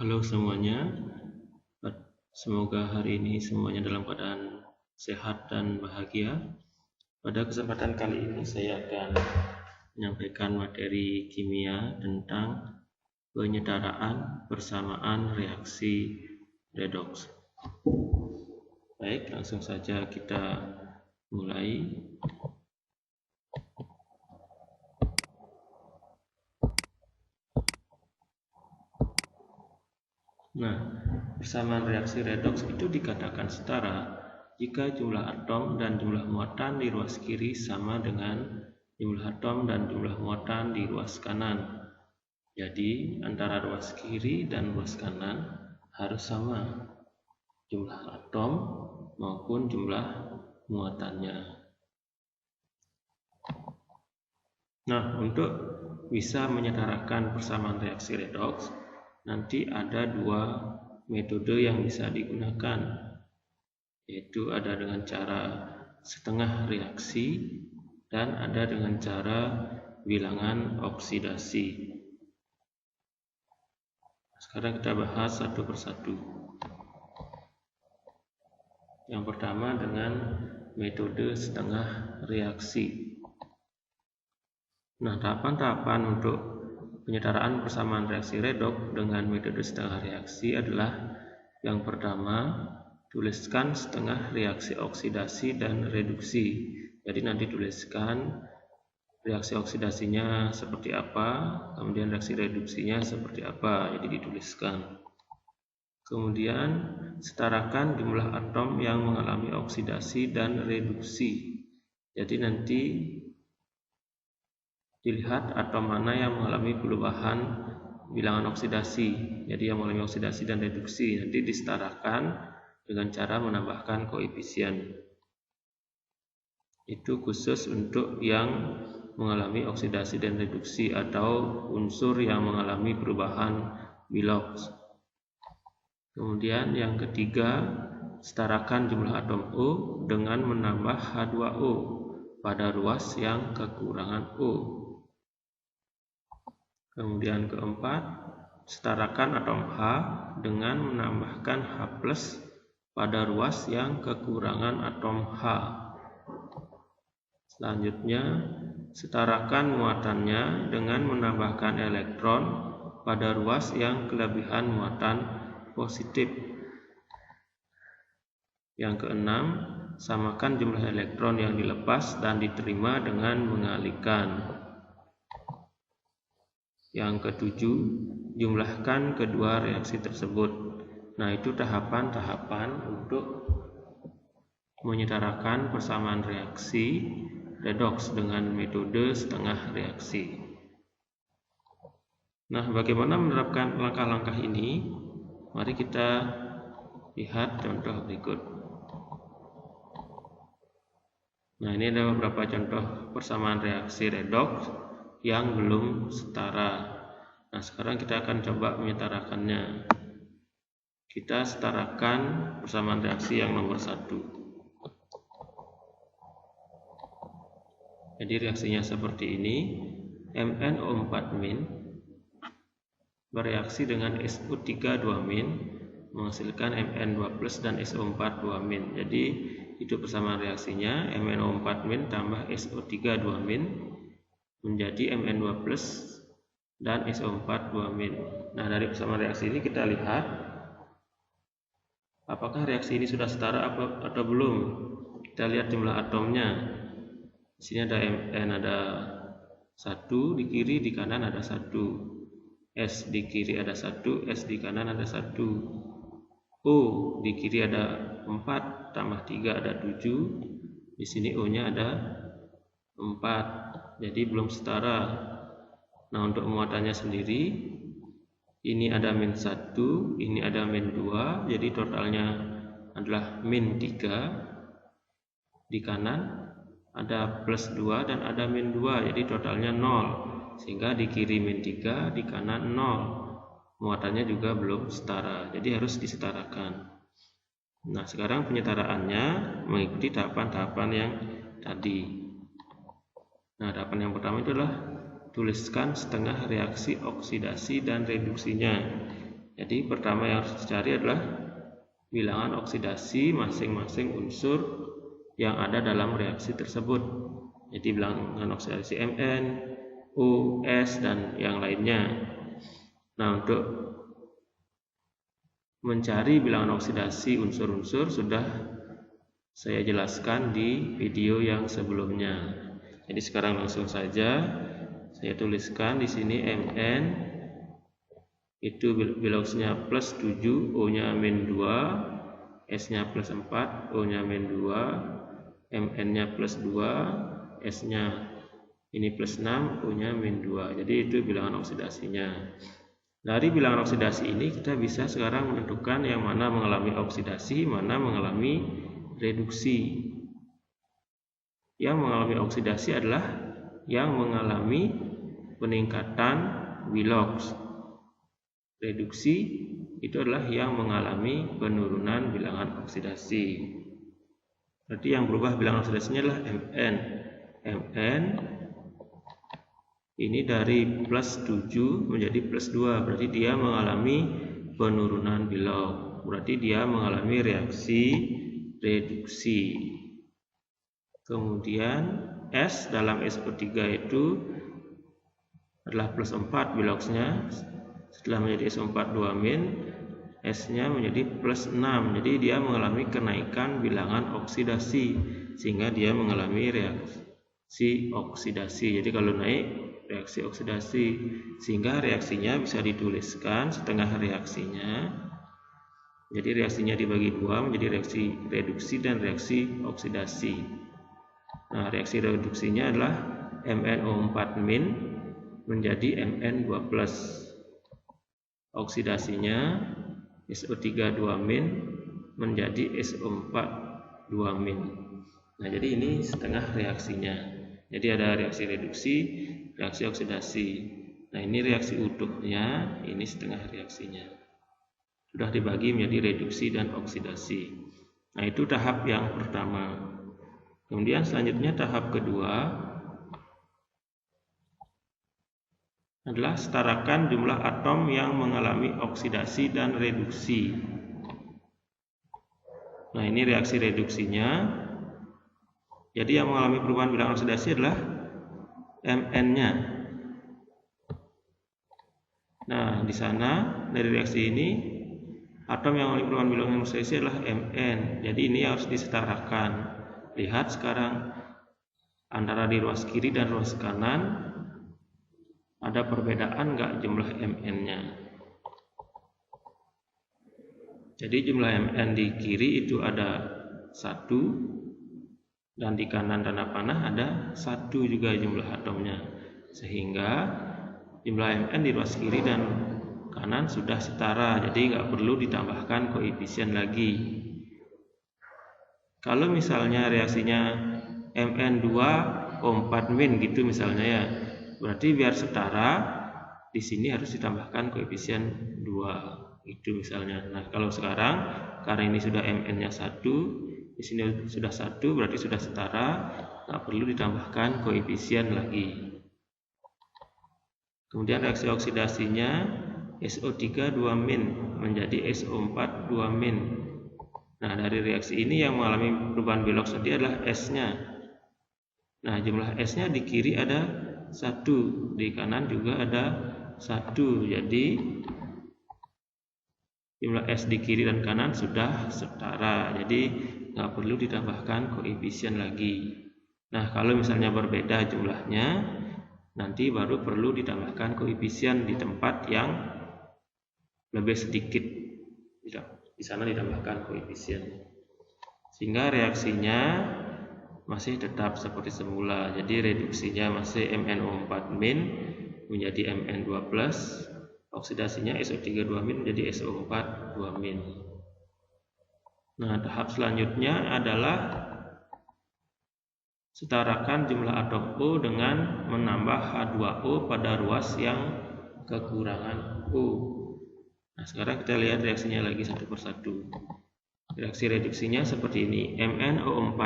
Halo semuanya, semoga hari ini semuanya dalam keadaan sehat dan bahagia. Pada kesempatan kali ini saya akan menyampaikan materi kimia tentang penyetaraan persamaan reaksi redoks. Baik, langsung saja kita mulai. Nah, persamaan reaksi redoks itu dikatakan setara jika jumlah atom dan jumlah muatan di ruas kiri sama dengan jumlah atom dan jumlah muatan di ruas kanan. Jadi, antara ruas kiri dan ruas kanan harus sama jumlah atom maupun jumlah muatannya. Nah, untuk bisa menyetarakan persamaan reaksi redoks, nanti ada dua metode yang bisa digunakan, yaitu ada dengan cara setengah reaksi dan ada dengan cara bilangan oksidasi. Sekarang kita bahas satu persatu. Yang pertama dengan metode setengah reaksi. Nah, tahapan-tahapan untuk penyetaraan persamaan reaksi redoks dengan metode setengah reaksi adalah yang pertama, tuliskan setengah reaksi oksidasi dan reduksi. Jadi nanti tuliskan reaksi oksidasinya seperti apa, kemudian reaksi reduksinya seperti apa, jadi dituliskan. Kemudian setarakan jumlah atom yang mengalami oksidasi dan reduksi. Jadi nanti dilihat atom mana yang mengalami perubahan bilangan oksidasi. Jadi yang mengalami oksidasi dan reduksi nanti disetarakan dengan cara menambahkan koefisien. Itu khusus untuk yang mengalami oksidasi dan reduksi atau unsur yang mengalami perubahan biloks. Kemudian yang ketiga, setarakan jumlah atom O dengan menambah H2O pada ruas yang kekurangan O. Kemudian keempat, setarakan atom H dengan menambahkan H+ pada ruas yang kekurangan atom H. Selanjutnya, setarakan muatannya dengan menambahkan elektron pada ruas yang kelebihan muatan positif. Yang keenam, samakan jumlah elektron yang dilepas dan diterima dengan mengalihkan. Yang ketujuh, jumlahkan kedua reaksi tersebut. Nah, itu tahapan-tahapan untuk menyetarakan persamaan reaksi redoks dengan metode setengah reaksi. Nah, bagaimana menerapkan langkah-langkah ini? Mari kita lihat contoh berikut. Nah, ini ada beberapa contoh persamaan reaksi redoks yang belum setara. Nah, sekarang kita akan coba menyetarakannya. Kita setarakan persamaan reaksi yang nomor 1. Jadi reaksinya seperti ini. MnO4- bereaksi dengan SO3 2- menghasilkan Mn2+ dan SO4 2-. Jadi itu persamaan reaksinya MnO4- tambah SO3 2- menjadi Mn2+ dan SO4 2-. Nah, dari persamaan reaksi ini kita lihat apakah reaksi ini sudah setara atau belum. Kita lihat jumlah atomnya. Di sini ada Mn ada 1 di kiri, di kanan ada 1. S di kiri ada 1, S di kanan ada 1. O di kiri ada 4 tambah 3 ada 7. Di sini O-nya ada 4. Jadi belum setara. Nah, untuk muatannya sendiri ini ada -1, ini ada -2, jadi totalnya adalah -3. Di kanan ada +2 dan ada -2, jadi totalnya 0. Sehingga di kiri -3, di kanan 0. Muatannya juga belum setara, jadi harus disetarakan. Nah, sekarang penyetaraannya mengikuti tahapan-tahapan yang tadi. Nah, tahapan yang pertama itulah tuliskan setengah reaksi oksidasi dan reduksinya. Jadi pertama yang harus dicari adalah bilangan oksidasi masing-masing unsur yang ada dalam reaksi tersebut. Jadi bilangan oksidasi Mn, U, S, dan yang lainnya. Nah, untuk mencari bilangan oksidasi unsur-unsur sudah saya jelaskan di video yang sebelumnya. Jadi sekarang langsung saja saya tuliskan di sini Mn itu bilangannya plus 7, O-nya min 2, S-nya plus 4, O-nya min 2, Mn-nya plus 2, S-nya ini plus 6, O-nya min 2. Jadi itu bilangan oksidasinya. Dari bilangan oksidasi ini kita bisa sekarang menentukan yang mana mengalami oksidasi, mana mengalami reduksi. Yang mengalami oksidasi adalah yang mengalami peningkatan Willox. Reduksi itu adalah yang mengalami penurunan bilangan oksidasi. Berarti yang berubah bilangan oksidasinya adalah Mn. Mn ini dari plus 7 menjadi plus 2. Berarti dia mengalami penurunan Willox. Berarti dia mengalami reaksi reduksi. Kemudian S dalam SO3 itu adalah plus 4 Willox-nya. Setelah menjadi SO4 2-, S-nya menjadi plus 6. Jadi dia mengalami kenaikan bilangan oksidasi sehingga dia mengalami reaksi oksidasi. Jadi kalau naik reaksi oksidasi, sehingga reaksinya bisa dituliskan setengah reaksinya. Jadi reaksinya dibagi dua menjadi reaksi reduksi dan reaksi oksidasi. Nah, reaksi reduksinya adalah MnO4- menjadi Mn2+. Oksidasinya SO3 2- menjadi SO4 2-. Nah, jadi ini setengah reaksinya. Jadi ada reaksi reduksi, reaksi oksidasi. Nah, ini reaksi utuhnya, ini setengah reaksinya. Sudah dibagi menjadi reduksi dan oksidasi. Nah, itu tahap yang pertama. Kemudian selanjutnya tahap kedua adalah setarakan jumlah atom yang mengalami oksidasi dan reduksi. Nah, ini reaksi reduksinya. Jadi yang mengalami perubahan bilangan oksidasi adalah Mn-nya. Nah, di sana dari reaksi ini atom yang mengalami perubahan bilangan oksidasi adalah Mn. Jadi ini harus disetarakan. Lihat sekarang antara di ruas kiri dan ruas kanan ada perbedaan nggak jumlah Mn-nya? Jadi jumlah Mn di kiri itu ada 1 dan di kanan tanda panah ada 1 juga jumlah atomnya. Sehingga jumlah Mn di ruas kiri dan kanan sudah setara, jadi nggak perlu ditambahkan koefisien lagi. Kalau misalnya reaksinya Mn2O4- gitu misalnya ya, berarti biar setara di sini harus ditambahkan koefisien 2 itu misalnya. Nah, kalau sekarang karena ini sudah Mn-nya 1, di sini sudah 1, berarti sudah setara, nggak perlu ditambahkan koefisien lagi. Kemudian reaksi oksidasinya SO3 2- menjadi SO4 2-. Nah, dari reaksi ini yang mengalami perubahan Willox tadi adalah S-nya. Nah, jumlah S-nya di kiri ada 1, di kanan juga ada 1. Jadi jumlah S di kiri dan kanan sudah setara. Jadi nggak perlu ditambahkan koefisien lagi. Nah, kalau misalnya berbeda jumlahnya, nanti baru perlu ditambahkan koefisien di tempat yang lebih sedikit. Di sana ditambahkan koefisien. Sehingga reaksinya masih tetap seperti semula. Jadi reduksinya masih MnO4- menjadi Mn2+, oksidasinya SO3 2- menjadi SO4 2-. Nah, tahap selanjutnya adalah setarakan jumlah atom O dengan menambah H2O pada ruas yang kekurangan O. Nah, sekarang kita lihat reaksinya lagi satu persatu. Reaksi reduksinya seperti ini. MnO4-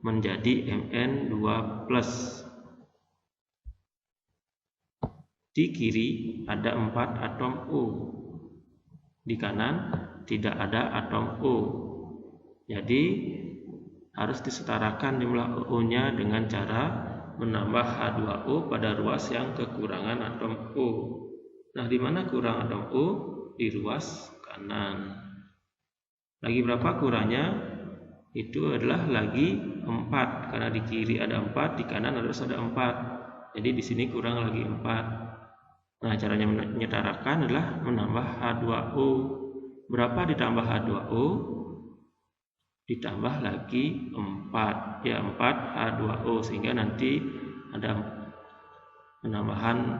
menjadi Mn2+. Di kiri ada 4 atom O. di kanan tidak ada atom O. Jadi harus disetarakan jumlah O-nya dengan cara menambah H2O pada ruas yang kekurangan atom O. Nah, di mana kurang atom O? Di ruas kanan. Lagi berapa kurangnya? Itu adalah lagi 4, karena di kiri ada 4, di kanan harus ada 4. Jadi di sini kurang lagi 4. Nah, caranya menyetarakan adalah menambah H2O. Berapa ditambah H2O? Ditambah lagi 4, ya 4 H2O, sehingga nanti ada penambahan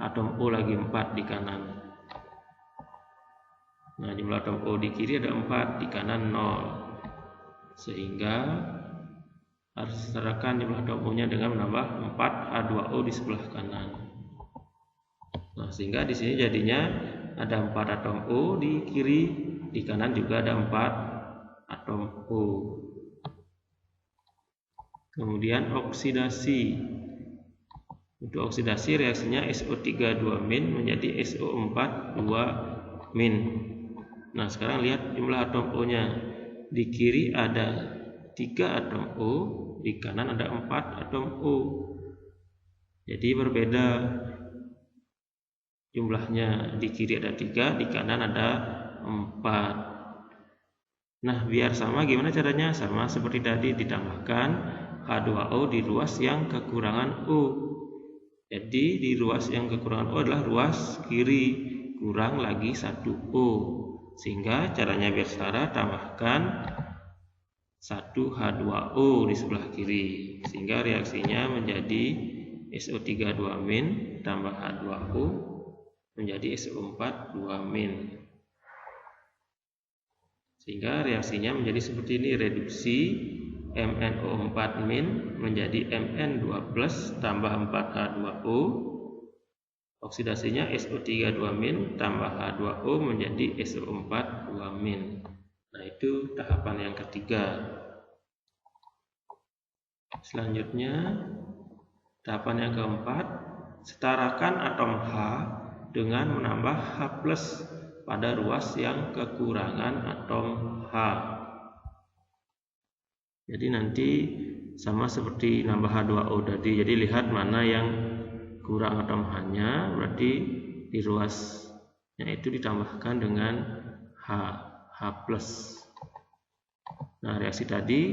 atom O lagi 4 di kanan. Nah, jumlah atom O di kiri ada 4, di kanan 0, sehingga harus disetarakan jumlah atom O nya dengan menambah 4 H2O di sebelah kanan. Nah, sehingga di sini jadinya ada 4 atom O di kiri, di kanan juga ada 4 atom O. Kemudian oksidasi. Untuk oksidasi reaksinya SO3 2- menjadi SO4 2-. Nah, sekarang lihat jumlah atom O-nya. Di kiri ada 3 atom O, di kanan ada 4 atom O. Jadi berbeda jumlahnya, di kiri ada 3, di kanan ada 4. Nah, biar sama gimana caranya? Sama seperti tadi, ditambahkan H2O di ruas yang kekurangan O. Jadi di ruas yang kekurangan O adalah ruas kiri, kurang lagi 1 O. Sehingga caranya biar setara, tambahkan 1 H2O di sebelah kiri, sehingga reaksinya menjadi SO3 2- tambah H2O menjadi SO4 2-. Sehingga reaksinya menjadi seperti ini, reduksi MnO4- menjadi Mn2+ tambah 4H2O. Oksidasinya SO3 2- tambah H2O menjadi SO4 2-. Nah, itu tahapan yang ketiga. Selanjutnya, tahapan yang keempat, setarakan atom H dengan menambah H+ pada ruas yang kekurangan atom H. Jadi nanti sama seperti nambah H2O tadi. Jadi lihat mana yang kurang atom H-nya, berarti di ruasnya itu ditambahkan dengan H+. Nah, reaksi tadi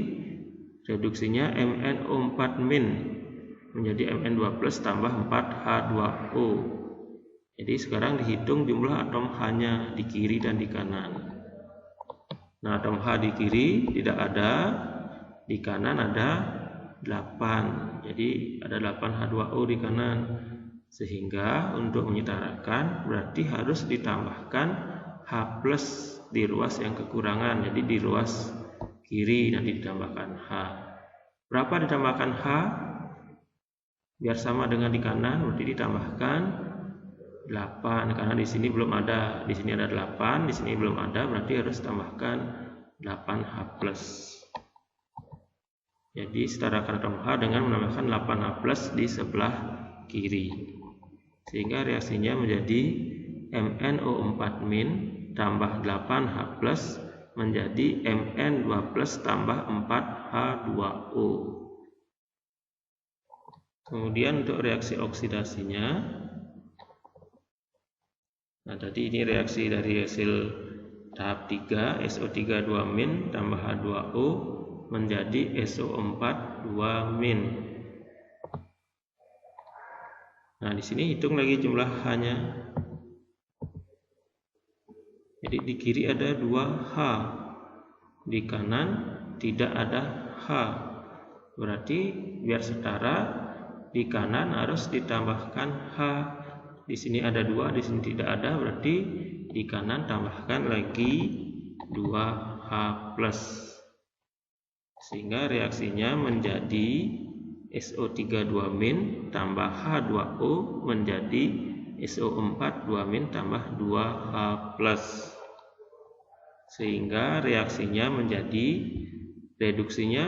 reduksinya MnO4- menjadi Mn2+ tambah 4H2O. Jadi sekarang dihitung jumlah atom H-nya di kiri dan di kanan. Nah, atom H di kiri tidak ada, di kanan ada 8. Jadi ada 8 H2O di kanan. Sehingga untuk menyetarakan berarti harus ditambahkan H+ di ruas yang kekurangan. Jadi di ruas kiri nanti ditambahkan H. Berapa ditambahkan H? Biar sama dengan di kanan, berarti ditambahkan 8, karena di sini belum ada. Di sini ada 8, di sini belum ada, berarti harus tambahkan 8H+. Jadi setarakan atom H dengan menambahkan 8H+ di sebelah kiri. Sehingga reaksinya menjadi MnO4- tambah 8H+ menjadi Mn2+ tambah 4H2O. Kemudian untuk reaksi oksidasinya, nah tadi ini reaksi dari hasil tahap 3, SO3 2- tambah H2O menjadi SO4 2-. Nah, di sini hitung lagi jumlah H-nya. Jadi di kiri ada 2H, di kanan tidak ada H. Berarti biar setara, di kanan harus ditambahkan H. Di sini ada 2, di sini tidak ada, berarti di kanan tambahkan lagi 2H+. Sehingga reaksinya menjadi SO3 2- tambah H2O menjadi SO4 2- tambah 2H+. Sehingga reaksinya menjadi reduksinya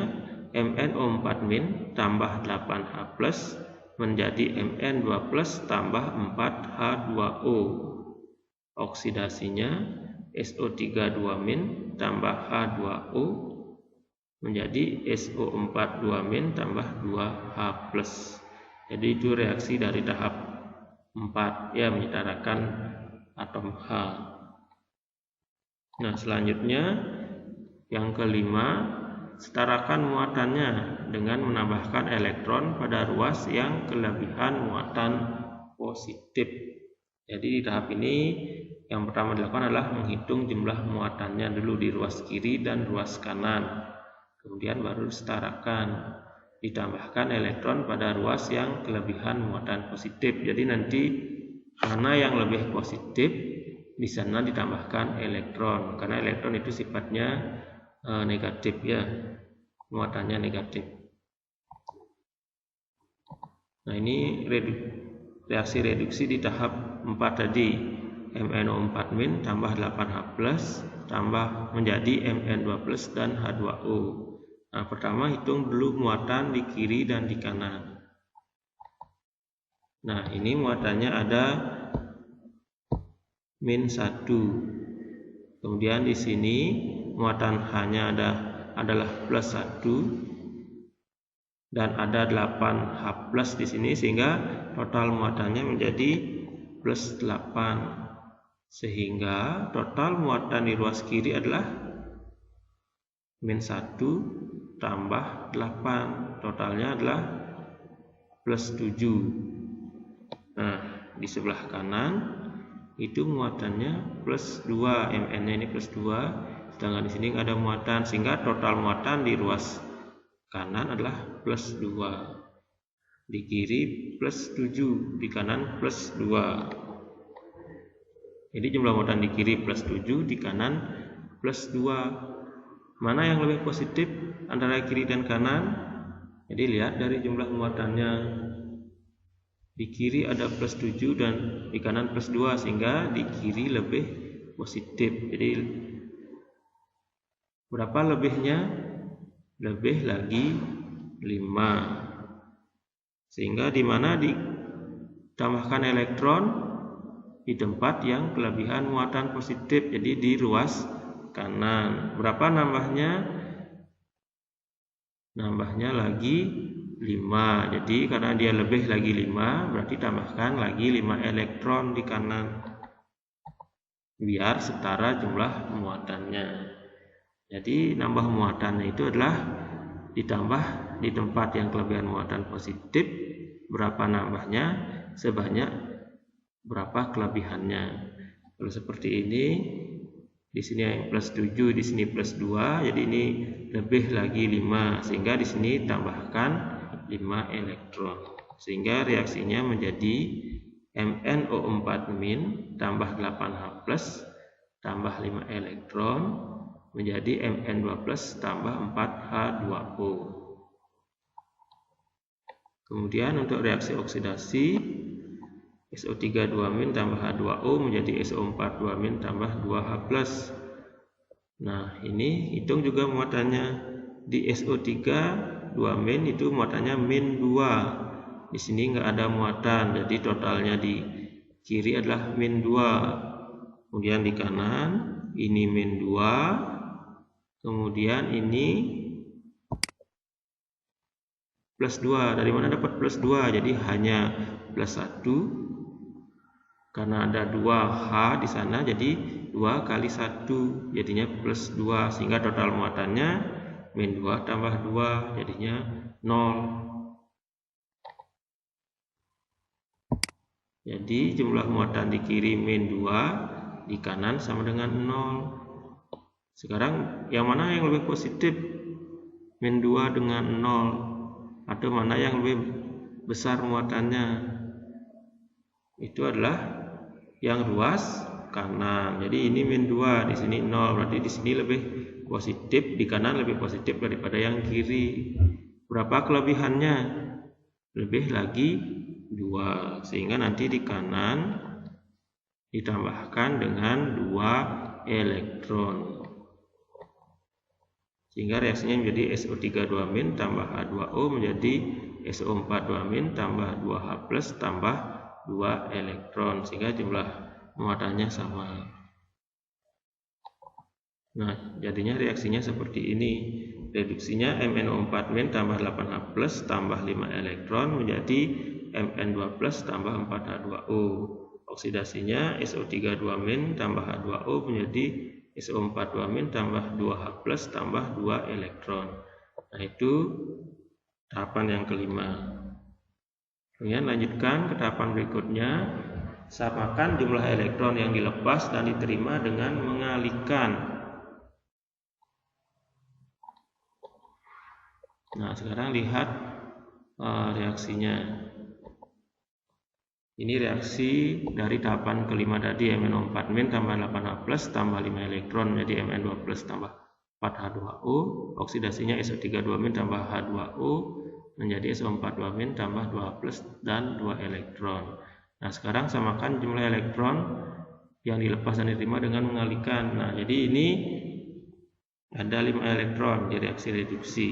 MnO4- tambah 8H+ menjadi Mn2+ tambah 4H2O. Oksidasinya SO3 2- tambah H2O menjadi SO4 2- tambah 2H+. Jadi itu reaksi dari tahap 4 ya, menyetarakan atom H. Nah, selanjutnya yang kelima, setarakan muatannya dengan menambahkan elektron pada ruas yang kelebihan muatan positif. Jadi di tahap ini yang pertama dilakukan adalah menghitung jumlah muatannya dulu di ruas kiri dan ruas kanan. Kemudian baru disetarakan, ditambahkan elektron pada ruas yang kelebihan muatan positif. Jadi nanti mana yang lebih positif, di sana ditambahkan elektron, karena elektron itu sifatnya negatif ya, muatannya negatif. Nah, ini reaksi reduksi di tahap 4 tadi, MnO4- tambah 8H+ tambah menjadi Mn2+ dan H2O. Nah, pertama hitung dulu muatan di kiri dan di kanan. Nah, ini muatannya ada -1. Kemudian di sini muatan H-nya adalah +1 dan ada 8H+ di sini, sehingga total muatannya menjadi +8. Sehingga total muatan di ruas kiri adalah -1 tambah 8, totalnya adalah +7. Nah, di sebelah kanan itu muatannya +2, Mn-nya ini +2, sedangkan di sini ada muatan, sehingga total muatan di ruas kanan adalah +2. Di kiri +7, di kanan +2. Jadi jumlah muatan di kiri +7, di kanan +2. Mana yang lebih positif antara kiri dan kanan? Jadi lihat dari jumlah muatannya. Di kiri ada +7 dan di kanan +2, sehingga di kiri lebih positif. Jadi berapa lebihnya? Lebih lagi 5. Sehingga di mana ditambahkan elektron? Di tempat yang kelebihan muatan positif, jadi di ruas kanan. Berapa nambahnya? Nambahnya lagi 5. Jadi karena dia lebih lagi 5, berarti tambahkan lagi 5 elektron di kanan biar setara jumlah muatannya. Jadi nambah muatannya itu adalah ditambah di tempat yang kelebihan muatan positif, berapa nambahnya, sebanyak berapa kelebihannya. Kalau seperti ini, di sini yang +7, di sini +2, jadi ini lebih lagi 5, sehingga di sini tambahkan 5 elektron, sehingga reaksinya menjadi MnO4- tambah 8H+ tambah 5 elektron menjadi Mn2+ tambah 4H2O. Kemudian untuk reaksi oksidasi, SO3 2- tambah H2O menjadi SO4 2- tambah 2H+. Nah, ini hitung juga muatannya. Di SO3 2- itu muatannya -2. Di sini nggak ada muatan, jadi totalnya di kiri adalah -2. Kemudian di kanan ini -2. Kemudian ini +2. Dari mana dapat +2? Jadi hanya +1. Karena ada 2H di sana, jadi 2 kali 1 jadinya +2, sehingga total muatannya -2 tambah 2 jadinya 0. Jadi jumlah muatan di kiri -2, di kanan sama dengan 0. Sekarang yang mana yang lebih positif? -2 dengan 0, atau mana yang lebih besar muatannya? Itu adalah yang ruas kanan. Jadi ini -2, di sini 0, berarti di sini lebih positif, di kanan lebih positif daripada yang kiri. Berapa kelebihannya? Lebih lagi 2, sehingga nanti di kanan ditambahkan dengan 2 elektron, sehingga reaksinya menjadi SO3 2- tambah H2O menjadi SO4 2- tambah 2H+ tambah 2 elektron, sehingga jumlah muatannya sama. Nah, jadinya reaksinya seperti ini. Reduksinya MnO4- tambah 8H+ tambah 5 elektron menjadi Mn2+ tambah 4H2O. Oksidasinya SO3 2- tambah H2O menjadi SO4 2- tambah 2H+ tambah 2 elektron. Nah, itu tahapan yang kelima. Kemudian lanjutkan ke tahapan berikutnya. Samakan jumlah elektron yang dilepas dan diterima dengan mengalihkan. Nah, sekarang lihat reaksinya. Ini reaksi dari tahapan kelima tadi, MnO4- tambah 8H+ tambah 5 elektron menjadi Mn2+ tambah 4H2O. Oksidasinya SO3 2- tambah H2O menjadi SO4 tambah 2H+ dan 2 elektron. Nah, sekarang samakan jumlah elektron yang dilepas dan diterima dengan mengalihkan. Nah, jadi ini ada 5 elektron di reaksi reduksi.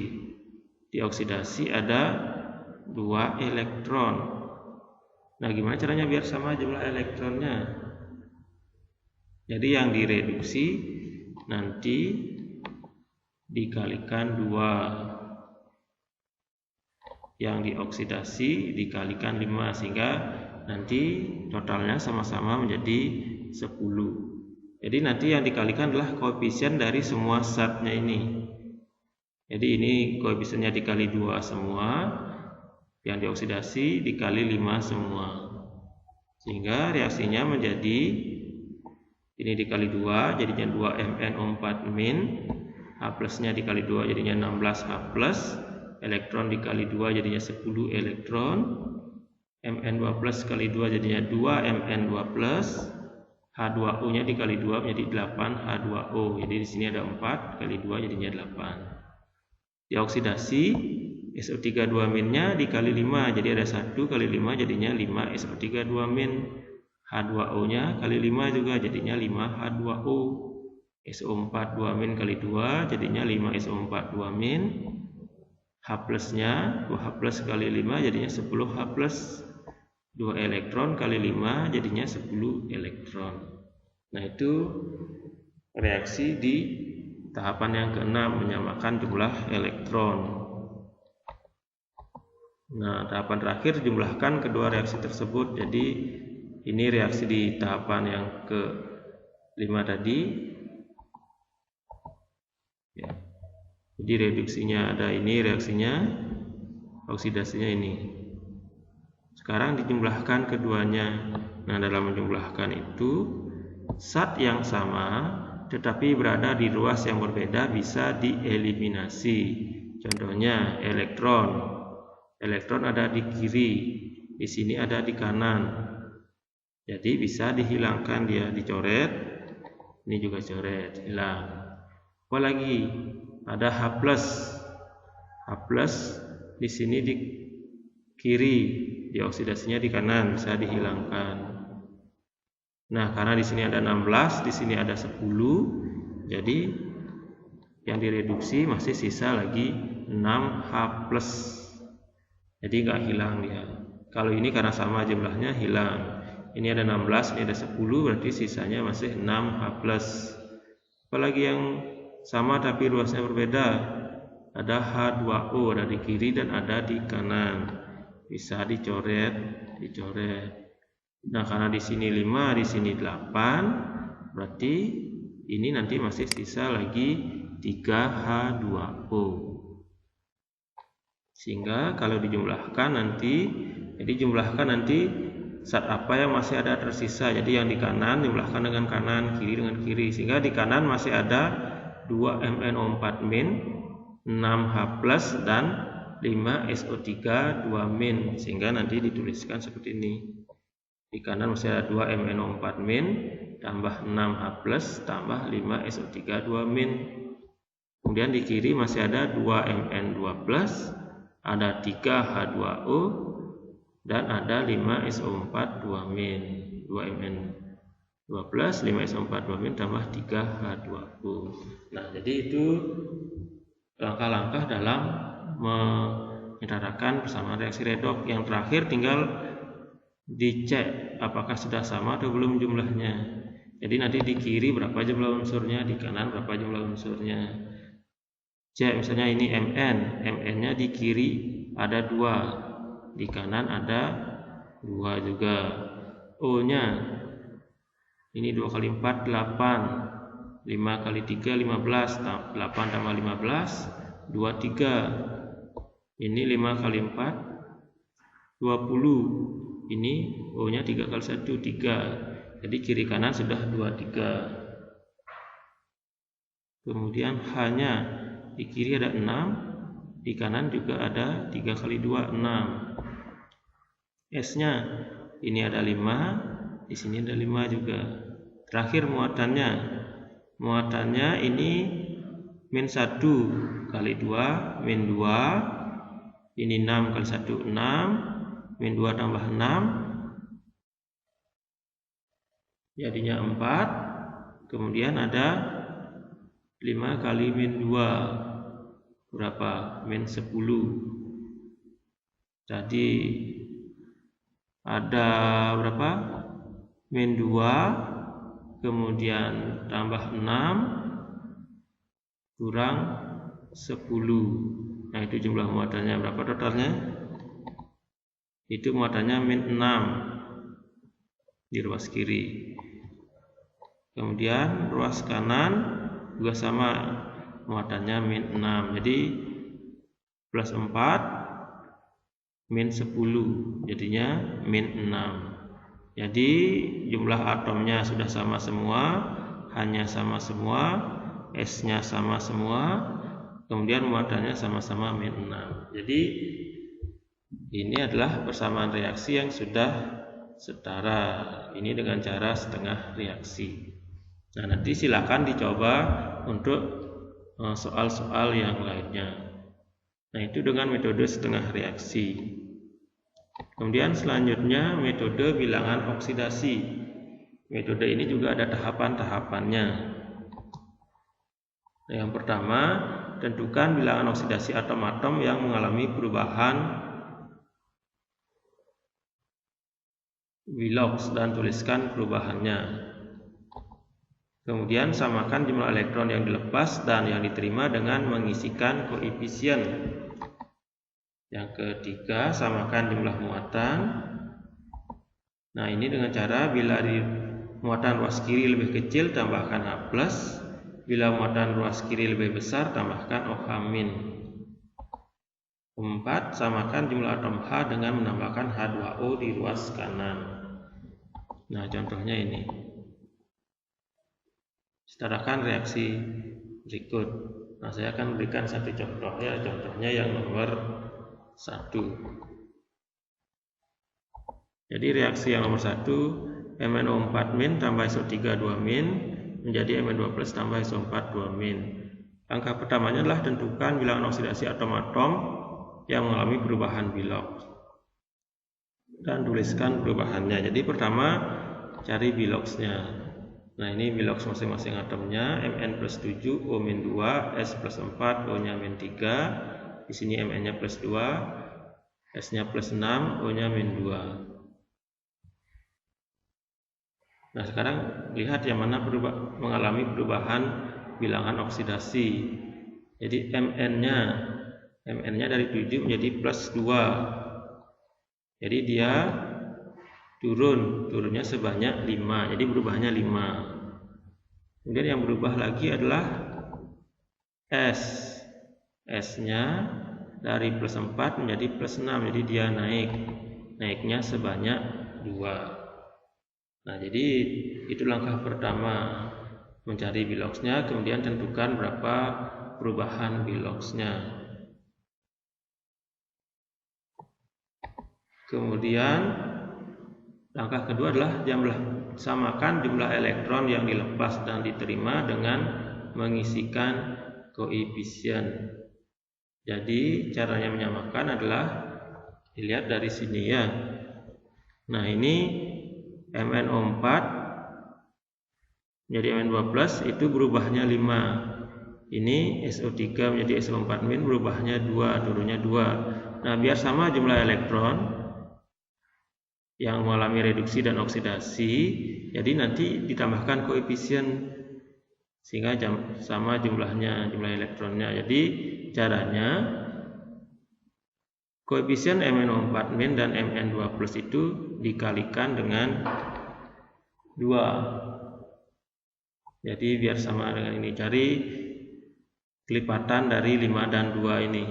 Di oksidasi ada 2 elektron. Nah, gimana caranya biar sama jumlah elektronnya? Jadi yang direduksi nanti dikalikan 2, yang dioksidasi dikalikan 5, sehingga nanti totalnya sama-sama menjadi 10. Jadi nanti yang dikalikan adalah koefisien dari semua zatnya ini. Jadi ini koefisiennya dikali 2 semua, yang dioksidasi dikali 5 semua, sehingga reaksinya menjadi ini dikali 2 jadinya 2MnO4-, H+-nya dikali 2 jadinya 16H+, elektron dikali 2 jadinya 10 elektron, Mn2+ kali 2 jadinya 2Mn2+, H2O-nya dikali 2 menjadi 8H2O. Jadi di sini ada 4 kali 2 jadinya 8. Dioksidasi SO3 2- dikali 5, jadi ada 1 kali 5 jadinya 5 SO3 2-. H2O-nya kali 5 juga jadinya 5 H2O. SO4 2- kali 2 jadinya 5 SO4 2-. H+-nya 2H+ kali 5 jadinya 10 H+. 2 elektron kali 5 jadinya 10 elektron. Nah, itu reaksi di tahapan yang keenam, menyamakan jumlah elektron. Nah, tahapan terakhir jumlahkan kedua reaksi tersebut. Jadi ini reaksi di tahapan yang ke-5 tadi. Ya. Jadi reduksinya ada ini, reaksinya, oksidasinya ini. Sekarang dijumlahkan keduanya. Nah, dalam menjumlahkan itu zat yang sama tetapi berada di ruas yang berbeda bisa dieliminasi. Contohnya elektron. Elektron ada di kiri, di sini ada di kanan. Jadi bisa dihilangkan, dia dicoret. Ini juga coret, hilang. Apalagi ada H+. H+ di sini di kiri, dioksidasinya di kanan, bisa dihilangkan. Nah, karena di sini ada 16, di sini ada 10, jadi yang direduksi masih sisa lagi 6H+. Jadi nggak hilang dia. Kalau ini karena sama jumlahnya hilang. Ini ada 16, ini ada 10, berarti sisanya masih 6H+. Apalagi yang sama tapi ruasnya berbeda. Ada H2O, ada di kiri dan ada di kanan. Bisa dicoret. Nah, karena di sini 5, di sini 8, berarti ini nanti masih sisa lagi 3H2O. Sehingga kalau dijumlahkan nanti, zat apa yang masih ada tersisa. Jadi yang di kanan jumlahkan dengan kanan, kiri dengan kiri, sehingga di kanan masih ada 2MnO4-, 6H+, dan 5 SO3 2-, sehingga nanti dituliskan seperti ini. Di kanan masih ada 2 MnO4- tambah 6H+, tambah 5 SO3 2-. Kemudian di kiri masih ada 2 Mn2+, ada 3 H2O, dan ada 5 SO4 2-. 2 Mn2+, 5 SO4 2- tambah 3 H2O. Nah, jadi itu langkah-langkah dalam menyetarakan persamaan reaksi redoks. Yang terakhir tinggal dicek apakah sudah sama atau belum jumlahnya. Jadi nanti di kiri berapa jumlah unsurnya, di kanan berapa jumlah unsurnya. C misalnya ini Mn-nya di kiri ada 2, di kanan ada 2 juga. O-nya ini 2 kali 4 8, 5 kali 3 15, 8 tambah 15 23. Ini 5 kali 4 20. Ini O-nya 3 kali 1 3. Jadi kiri kanan sudah 23. Kemudian H-nya di kiri ada 6, di kanan juga ada 3 kali 2 6. S-nya ini ada 5, di sini ada 5 juga. Terakhir muatannya ini min 1 kali 2 min 2, ini 6 kali 1 6, min 2 tambah 6 jadinya 4. Kemudian ada 5 kali min 2 berapa? Min 10. Jadi ada berapa? Min 2 kemudian tambah 6 kurang 10. Nah itu jumlah muatannya. Berapa totalnya? Itu muatannya min 6 di ruas kiri. Kemudian ruas kanan juga sama, muatannya min 6. Jadi plus 4 min 10 jadinya min 6. Jadi jumlah atomnya sudah sama semua, H-nya sama semua, S-nya sama semua, kemudian muatannya sama-sama min 6. Jadi ini adalah persamaan reaksi yang sudah setara. Ini dengan cara setengah reaksi. Nah nanti silakan dicoba untuk soal-soal yang lainnya. Nah itu dengan metode setengah reaksi. Kemudian selanjutnya metode bilangan oksidasi. Metode ini juga ada tahapan-tahapannya. Nah, yang pertama, tentukan bilangan oksidasi atom-atom yang mengalami perubahan Willox dan tuliskan perubahannya. Kemudian samakan jumlah elektron yang dilepas dan yang diterima dengan mengisikan koefisien. Yang ketiga, samakan jumlah muatan. Nah ini dengan cara bila di muatan ruas kiri lebih kecil tambahkan H+, bila muatan ruas kiri lebih besar tambahkan OH-. Keempat, samakan jumlah atom H dengan menambahkan H2O di ruas kanan. Nah contohnya ini. Setarakan reaksi berikut. Nah saya akan berikan satu contoh ya. Contohnya yang nomor 1. Jadi reaksi yang nomor 1, MnO4- tambah SO3 2- menjadi Mn2+ tambah SO4 2-. Langkah pertamanya adalah tentukan bilangan oksidasi atom-atom yang mengalami perubahan Willox dan tuliskan perubahannya. Jadi pertama cari Willox-nya. Nah ini Willox masing-masing atomnya, Mn plus 7, O min 2, S plus 4, O nya min 3. Di sini Mn nya plus 2, S nya plus 6, O nya min 2. Nah sekarang lihat yang mana mengalami perubahan bilangan oksidasi. Jadi Mn nya dari 7 menjadi plus 2. Jadi dia turunnya sebanyak 5. Jadi berubahnya 5. Kemudian yang berubah lagi adalah S-nya dari plus 4 menjadi plus 6. Jadi dia naiknya sebanyak 2. Nah jadi itu langkah pertama, mencari Willox-nya. Kemudian tentukan berapa perubahan Willox-nya. Kemudian langkah kedua adalah samakan jumlah elektron yang dilepas dan diterima dengan mengisikan koefisien. Jadi caranya menyamakan adalah dilihat dari sini ya. Nah ini MnO4 menjadi Mn2+ itu berubahnya 5. Ini SO3 menjadi SO4- berubahnya 2, turunnya 2. Nah biar sama jumlah elektron, yang mengalami reduksi dan oksidasi, jadi nanti ditambahkan koefisien sehingga sama jumlah elektronnya. Jadi caranya koefisien MnO4- dan Mn2+ itu dikalikan dengan 2. Jadi biar sama dengan ini, cari kelipatan dari 5 dan 2 ini.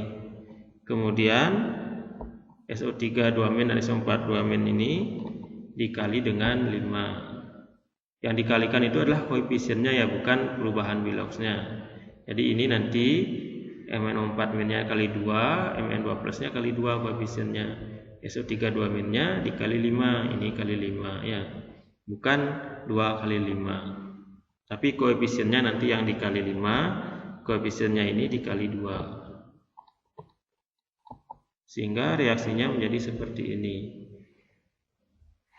Kemudian SO3 2- dan SO4 2- ini dikali dengan 5. Yang dikalikan itu adalah koefisiennya ya, bukan perubahan Willox-nya. Jadi ini nanti MnO4- kali 2, Mn2+-nya kali 2 koefisiennya. SO3 2- dikali 5, ini kali 5 ya. Bukan 2 kali 5. Tapi koefisiennya nanti yang dikali 5, koefisiennya ini dikali 2. Sehingga reaksinya menjadi seperti ini.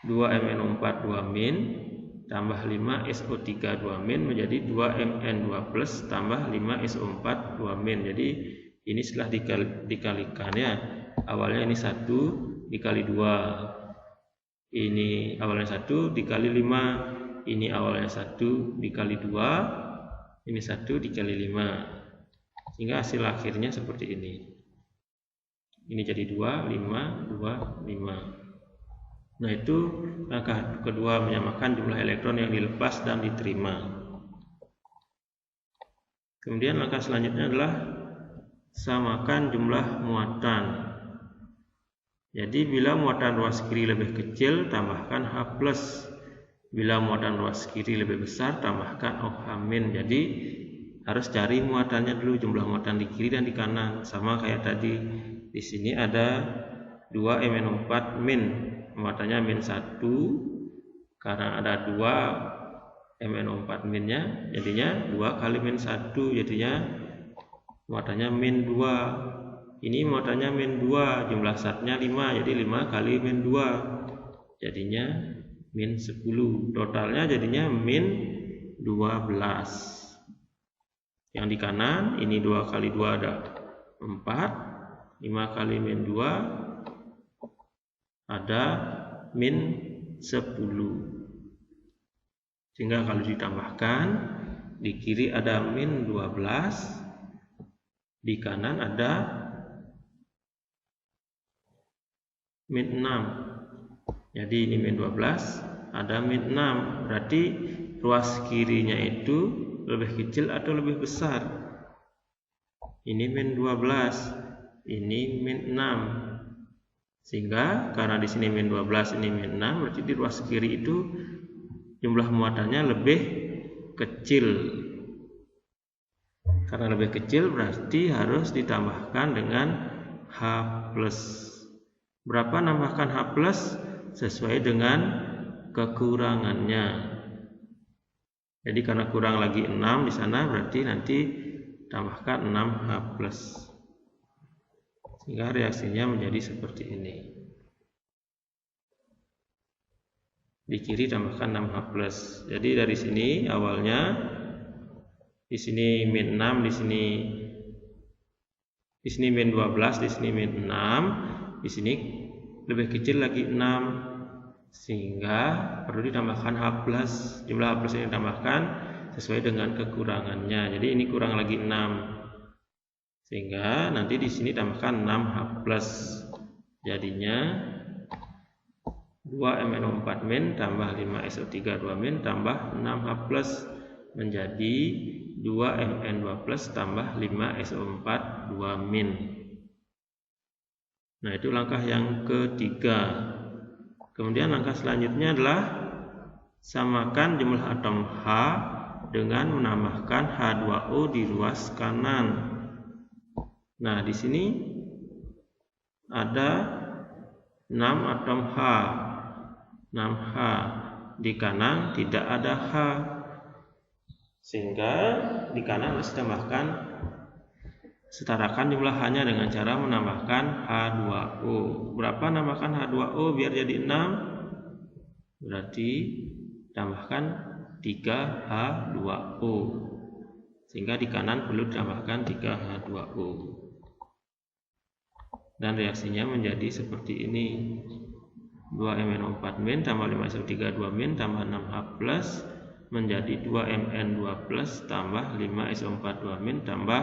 2 MnO4 2- tambah 5 SO3 2- menjadi 2 Mn2+ tambah 5 SO4 2-. Jadi ini setelah dikalikan ya. Awalnya ini 1 dikali 2. Ini awalnya 1 dikali 5. Ini awalnya 1 dikali 2. Ini 1 dikali 5. Sehingga hasil akhirnya seperti ini. Ini jadi 2, 5, 2, 5. Nah, itu langkah kedua, menyamakan jumlah elektron yang dilepas dan diterima. Kemudian langkah selanjutnya adalah samakan jumlah muatan. Jadi bila muatan ruas kiri lebih kecil, tambahkan H+. Bila muatan ruas kiri lebih besar, tambahkan OH-. Jadi harus cari muatannya dulu, jumlah muatan di kiri dan di kanan. Sama kayak tadi. Di sini ada 2 MnO4-, muatannya -1, karena ada 2 MnO4-nya, jadinya 2 kali -1, jadinya muatannya -2. Ini muatannya -2, jumlah zatnya 5, jadi 5 kali -2, jadinya -10. Totalnya jadinya -12. Yang di kanan, ini 2 kali 2 ada 4. 5 kali -2 ada -10. Sehingga kalau ditambahkan, di kiri ada -12, di kanan ada -6. Jadi ini -12, ada -6. Berarti ruas kirinya itu lebih kecil atau lebih besar? Ini -12. Ini -6, sehingga karena di sini -12, ini -6, berarti di ruas kiri itu jumlah muatannya lebih kecil. Karena lebih kecil berarti harus ditambahkan dengan H+. Berapa nambahkan H+? Sesuai dengan kekurangannya. Jadi karena kurang lagi 6 di sana, berarti nanti tambahkan 6H+. Sehingga reaksinya menjadi seperti ini. Di kiri tambahkan 6H+. Jadi dari sini awalnya di sini -6, di sini -12, di sini -6, di sini lebih kecil lagi 6. Sehingga perlu ditambahkan H+. Jumlah H+ yang ditambahkan sesuai dengan kekurangannya. Jadi ini kurang lagi 6. Sehingga nanti di sini tambahkan 6H+. Jadinya 2 MnO4- tambah 5 SO3 2- tambah 6H+ menjadi 2 Mn2+ tambah 5 SO4 2-. Nah, itu langkah yang ketiga. Kemudian langkah selanjutnya adalah samakan jumlah atom H dengan menambahkan H2O di ruas kanan. Nah, di sini ada 6 atom H. 6H. Di kanan tidak ada H. Sehingga di kanan harus ditambahkan, setarakan jumlah H-nya dengan cara menambahkan H2O. Berapa nambahkan H2O biar jadi 6? Berarti tambahkan 3H2O. Sehingga di kanan perlu ditambahkan 3H2O. Dan reaksinya menjadi seperti ini. 2MnO4 min tambah 5SO3 2 min tambah 6H plus menjadi 2Mn2 plus tambah 5SO4 2 min tambah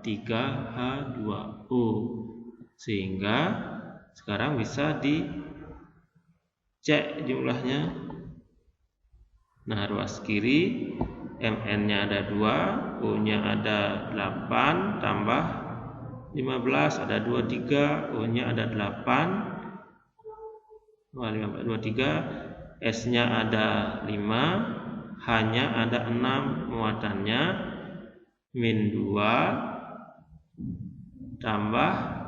3H2O, sehingga sekarang bisa dicek jumlahnya. Nah, ruas kiri Mn-nya ada 2, O-nya ada 8 tambah 15 ada 23, O-nya ada 8, 23, S-nya ada 5, H-nya ada 6, muatannya min 2 tambah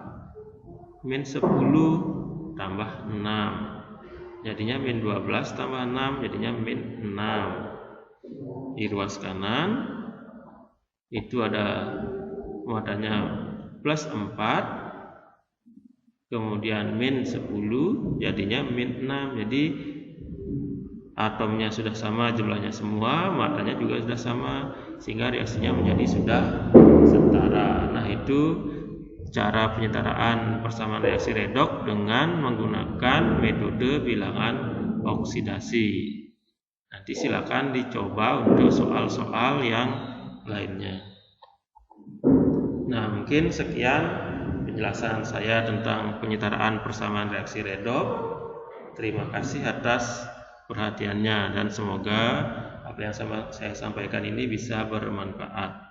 min 10 tambah 6, jadinya min 12 tambah 6, jadinya min 6. Di ruas kanan itu ada muatannya plus 4, kemudian min 10, jadinya min 6. Jadi atomnya sudah sama jumlahnya semua, muatannya juga sudah sama, sehingga reaksinya menjadi sudah setara. Nah, itu cara penyetaraan persamaan reaksi redoks dengan menggunakan metode bilangan oksidasi. Nanti silakan dicoba untuk soal-soal yang lainnya. Nah, mungkin sekian penjelasan saya tentang penyetaraan persamaan reaksi redoks. Terima kasih atas perhatiannya dan semoga apa yang saya sampaikan ini bisa bermanfaat.